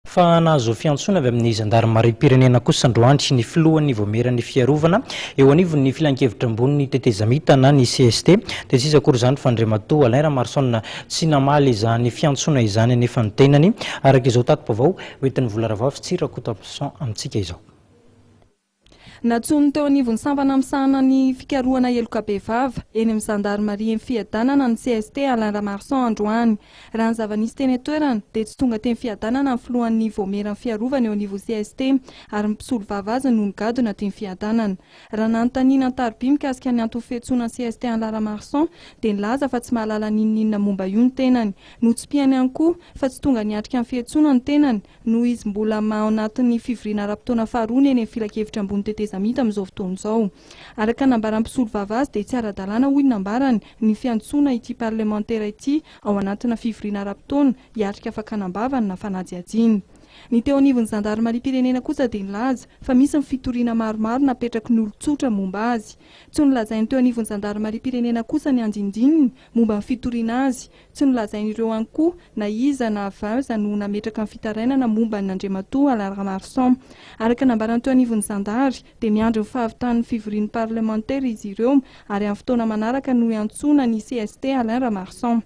Fa nahazo fiantsoana avy amin'ny zandarimariam-pirenena kosa androany ny filohan'ny vaomieran'ny fiarovana eo anivon'ny filan-kevitra ambony tetezamita ny CST dia sisa akory izany fandriamatoa Alain Ramaroson tsy namaly izany fiantsoana izany anefa ny tenany araka izao tato-pavao hoentin'ny vola-ravavy tsy rakotapisan amintsika izao. Natsony teo anivon'ny sampana amsana ny fikarohana heloka be vava eny amin'ny zandarimariam-fiadanana ny CST Alain Ramaroson androany. Raha ny zava-nisy teny atoerana dia tsy tonga teny fiadanana ny filohan'ny vaomieran'ny fiarovana eo anivon'ny CST ary mpisolo vava azy no nigadona teny fiadanana. Raha nanontaniana tarby mikasika ny antony fiantsoana CST Alain Ramaroson dia nilaza fa tsy mahalala n'inona momba io ny tenany. Notsimpiany ihany koa fa tsy tonga niatrika ny fiantsoana ny tenany noho izy mbola ao anatin'ny fivoriana ara-potoana faharoa eny amin'ny filan-kevitra ambony tetezamita amin'izao fotoana izao. Araka nambaran'ny mpisolo vava azy dia tsy ara-dalàna hoy nambarany ny fiantsoana ity parlemantera ity ao anatina fivoriana ara-potoana hiatrika fakanambavana na fanajiajiny. Ny teo anivon'ny zandarimariam-pirenena kosa dia nilaza fa misy ny fitoriana maromaro napetraky ny olon-tsotra momba azy. Tsy nolazainy teo anivon'ny zandarimariam-pirenena kosa ny andindininy momba ny fitoriana azy. Tsy nolazainy ireo ihany koa na iza na avaiza no nametraka ny fitarainana momba ny andriamatoa Alain Ramaroson. Araka nambarany teo anivon'ny zandary dia miandry ny fahavitan'ny fivorian'ny parlemantera izy ireo ary amin'ny fotoana manaraka no iantsona ny CST Alain Ramaroson.